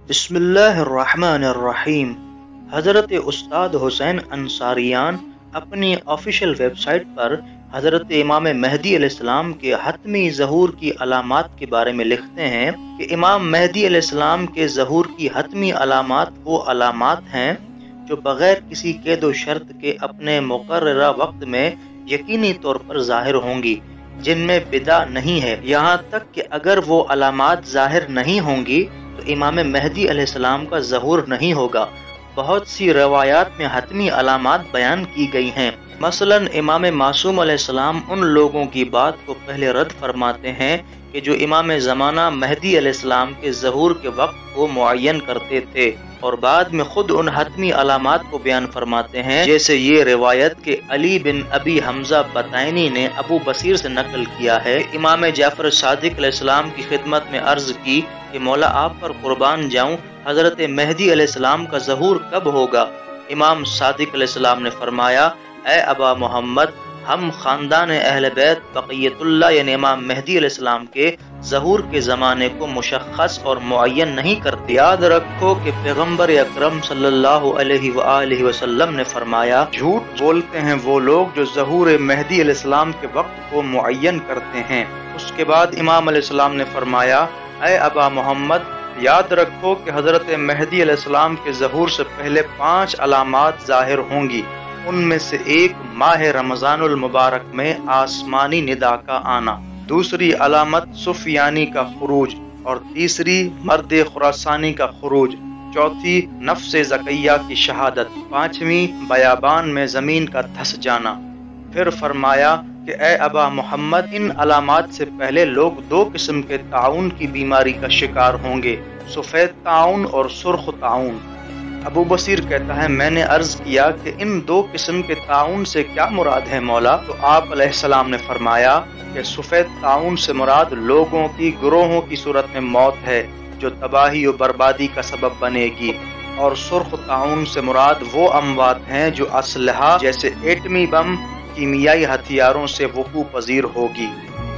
बिस्मिल्लाहिर्रहमानिर्रहीम। हज़रत उस्ताद हुसैन अंसारियान अपनी ऑफिशियल वेबसाइट पर हज़रत इमाम मेहदी अलैहिस्सलाम के हतमी ज़हूर की अलामात के बारे में लिखते हैं कि इमाम मेहदी अलैहिस्सलाम के ज़हूर की हतमी अलामात वो अलामात हैं जो बग़ैर किसी कैद व शर्त के अपने मुक़र्ररा वक्त में यकीनी तौर पर ज़ाहिर होंगी, जिनमें बिदा नहीं है। यहाँ तक कि अगर वो अलामात ज़ाहिर नहीं होंगी तो इमाम मेहदी अलैहिस्सलाम का ज़हूर नहीं होगा। बहुत सी रवायात में हतमी अलामात बयान की गई हैं। मसलन इमाम मासूम अलैहिस्सलाम उन लोगों की बात को पहले रद्द फरमाते हैं कि जो इमाम ज़माना मेहदी अलैहिस्सलाम के ज़हूर के वक्त को मुअय्यन करते थे, और बाद में खुद उन हतमी अलामात को बयान फरमाते हैं, जैसे ये रिवायत के अली बिन अबी हमजा बताइनी ने अबू बसीर से नकल किया है। इमाम जाफर सादिक अलैहिस्सलाम की खिदमत में अर्ज की कि मौला आप पर कुर्बान जाऊं, हजरत मेहदी अलैहिस्सलाम का ज़हूर कब होगा? इमाम सादिक अलैहिस्सलाम ने फरमाया, ए अबा मोहम्मद, हम खानदान अहले बैत बक़ियतुल्लाह यानी इमाम मेहदी अलैहिस्सलाम के ज़हूर के ज़माने को मुशख़्ख़स और मुअय्यन नहीं करते। याद रखो कि पैगम्बर अकरम सल्लल्लाहु अलैहि वसल्लम ने फरमाया, झूठ बोलते हैं वो लोग जो ज़हूर मेहदी अलैहिस्सलाम के वक्त को मुअय्यन करते हैं। उसके बाद इमाम अलैहिस्सलाम ने फरमाया, ए अबा मोहम्मद, याद रखो कि हज़रत मेहदी अलैहिस्सलाम के ज़हूर से पहले 5 अलामात ज़ाहिर होंगी। उनमें से एक माह रमज़ानुल मुबारक में आसमानी निदा का आना, दूसरी अलामत सुफियानी का खुरूज, और तीसरी मर्द खुरासानी का खुरूज, चौथी नफ्स ज़किया की शहादत, पांचवी बयाबान में ज़मीन का धस जाना। फिर फरमाया कि ए अबा मोहम्मद, इन अलामात से पहले लोग 2 किस्म के ताउन की बीमारी का शिकार होंगे, सफ़ेद ताउन और सुर्ख ताउन। अबू बसीर कहता है, मैंने अर्ज किया कि इन 2 किस्म के ताउन से क्या मुराद है मौला? तो आप अलैहिस्सलाम ने फरमाया कि सफ़ेद ताउन से मुराद लोगों की गिरोहों की सूरत में मौत है जो तबाही और बर्बादी का सबब बनेगी, और सुर्ख ताउन से मुराद वो अमवात हैं जो असलहा जैसे एटमी बम, कीमियाई हथियारों से वक़ू पजीर होगी।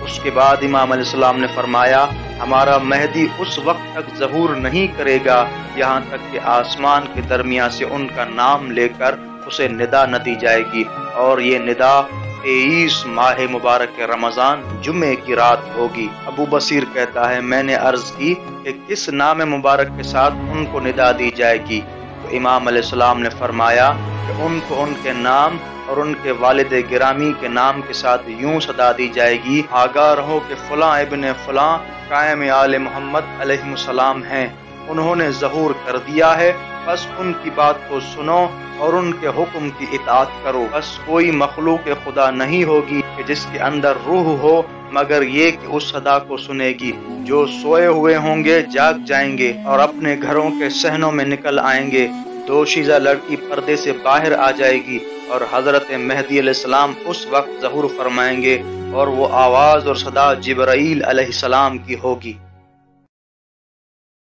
उसके बाद इमाम अलैहिस्सलाम ने फरमाया, हमारा मेहदी उस वक्त तक ज़हूर नहीं करेगा यहाँ तक कि आसमान के दरमियान से उनका नाम लेकर उसे निदा न दी जाएगी, और ये निदा 23 माह मुबारक के रमज़ान जुम्मे की रात होगी। अबू बसीर कहता है, मैंने अर्ज की कि किस नाम मुबारक के साथ उनको निदा दी जाएगी? तो इमाम अलैहिस्सलाम ने फरमाया कि उनको उनके नाम और उनके वालिद गिरामी के नाम के साथ यूं सदा दी जाएगी, आगाह रहो कि फलां इब्ने फलां कायम आले मोहम्मद अलैहिस्सलाम हैं, उन्होंने ज़हूर कर दिया है, बस उनकी बात को सुनो और उनके हुक्म की इताअत करो। बस कोई मखलूक खुदा नहीं होगी कि जिसके अंदर रूह हो मगर ये कि उस सदा को सुनेगी। जो सोए हुए होंगे जाग जाएंगे और अपने घरों के सहनों में निकल आएंगे। दोशीज़ा लड़की पर्दे से बाहर आ जाएगी और हजरत मेहदी अलैहिस्सलाम उस वक्त ज़हूर फरमाएंगे और वो आवाज़ और सदा जिब्राईल अलैहिस्सलाम की होगी।